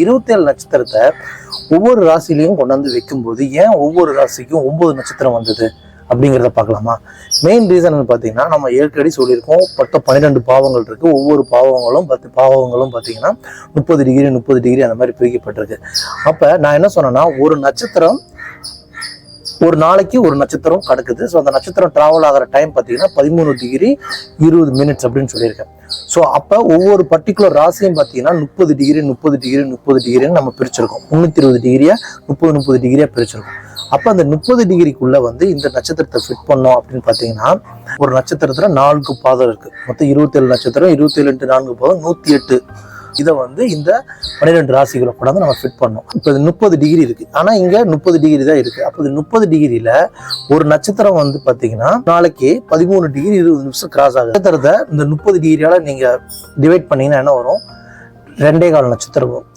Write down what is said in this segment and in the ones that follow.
27 நட்சத்திரத்தை ஒவ்வொரு ராசிலையும் கொண்டாந்து வைக்கும்போது ஏன் ஒவ்வொரு ராசிக்கும் 9 நட்சத்திரம் வந்தது அப்படிங்கிறத பார்க்கலாமா? மெயின் ரீசன் பார்த்தீங்கன்னா, நம்ம ஏற்கனவே சொல்லியிருக்கோம், 12 பாவங்கள் இருக்கு. ஒவ்வொரு பாவங்களும் 10 பாவங்களும் பார்த்தீங்கன்னா 30 டிகிரி 30 டிகிரி அந்த மாதிரி பிரிக்கப்பட்டிருக்கு. அப்போ நான் என்ன சொன்னேன்னா, ஒரு நட்சத்திரம் ஒரு நாளைக்கு ஒரு நட்சத்திரம் கிடக்குது. ஸோ அந்த நட்சத்திரம் டிராவல் ஆகிற டைம் பார்த்தீங்கன்னா 13 டிகிரி 20 மினிட்ஸ் அப்படின்னு சொல்லியிருக்கேன். ஸோ அப்போ ஒவ்வொரு பர்டிகுலர் ராசியும் பார்த்தீங்கன்னா 30 டிகிரி 30 டிகிரி 30 டிகிரின்னு நம்ம பிரிச்சிருக்கோம். 320 டிகிரியா 30 டிகிரியா பிரிச்சிருக்கோம். அப்போ அந்த 30 டிகிரிக்குள்ள இந்த நட்சத்திரத்தை ஃபிட் பண்ணோம் அப்படின்னு பார்த்தீங்கன்னா, ஒரு நட்சத்திரத்துல 4 பாதம் இருக்கு. மொத்தம் 27 நட்சத்திரம், 27 × 4 பாதம் 108. இதை இந்த 12 ராசிகளை கூட நம்ம ஃபிட் பண்ணோம். இப்போ 30 டிகிரி இருக்கு, ஆனா இங்க 30 டிகிரி தான் இருக்கு. அப்போ 30 டிகிரியில ஒரு நட்சத்திரம் பார்த்தீங்கன்னா நாளைக்கு 13 டிகிரி 20 நிமிஷம் கிராஸ் ஆகுது. நட்சத்திரத்தை இந்த 30 டிகிரியால நீங்க டிவைட் பண்ணீங்கன்னா என்ன வரும்? 2.25 நட்சத்திரம் வரும்.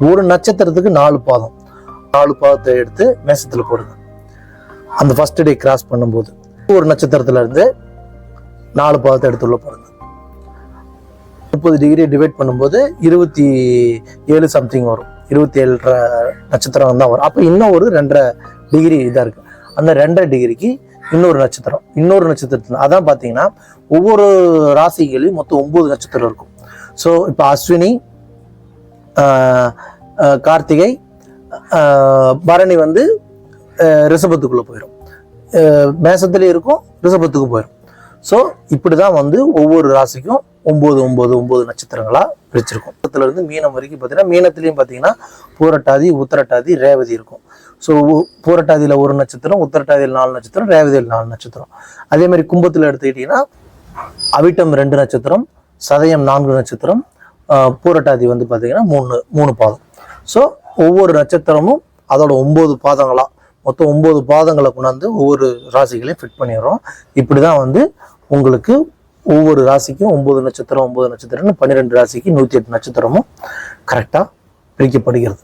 ஒரு நட்சத்திரத்துக்கு 4 பாதம். 4 பாதத்தை எடுத்து மேசத்துல போடுங்க. அந்த ஃபர்ஸ்ட் டே கிராஸ் பண்ணும்போது ஒரு நட்சத்திரத்துல இருந்து 4 பாதத்தை எடுத்து உள்ள போடுங்க. 30 டிகிரி டிவைட் பண்ணும்போது 27 சம்திங் வரும். 27 நட்சத்திரம் தான் வரும். அப்போ இன்னும் ஒரு 2.5 டிகிரி இதாக இருக்கு. அந்த 2.5 டிகிரிக்கு இன்னொரு நட்சத்திரத்துல அதான் பார்த்தீங்கன்னா ஒவ்வொரு ராசிகளையும் மொத்தம் 9 நட்சத்திரம் இருக்கும். ஸோ இப்போ அஸ்வினி, கார்த்திகை, பரணி ரிஷபத்துக்குள்ள போயிடும். மேசத்துலேயும் இருக்கும், ரிஷபத்துக்கு போயிடும். ஸோ இப்படிதான் ஒவ்வொரு ராசிக்கும் 9 நட்சத்திரங்களா பிரிச்சிருக்கும். இருந்து மீனம் வரைக்கும் பார்த்தீங்கன்னா, மீனத்திலையும் பார்த்தீங்கன்னா பூரட்டாதி, உத்திரட்டாதி, ரேவதி இருக்கும். ஸோ பூரட்டாதியில ஒரு நட்சத்திரம், உத்திரட்டாதியில் 4 நட்சத்திரம், ரேவதியில் 4 நட்சத்திரம். அதே மாதிரி கும்பத்தில் எடுத்துக்கிட்டீங்கன்னா அவிட்டம் 2 நட்சத்திரம், சதயம் 4 நட்சத்திரம், பூரட்டாதி பார்த்தீங்கன்னா 3 பாதம். ஸோ ஒவ்வொரு நட்சத்திரமும் அதோட 9 பாதங்களா, மொத்தம் 9 பாதங்களை கொண்டாந்து ஒவ்வொரு ராசிகளையும் ஃபிட் பண்ணிடுறோம். இப்படிதான் உங்களுக்கு ஒவ்வொரு ராசிக்கும் 9 நட்சத்திரம் 9 நட்சத்திரம்னு 12 ராசிக்கு 108 நட்சத்திரமும் கரெக்டாக பிரிக்கப்படுகிறது.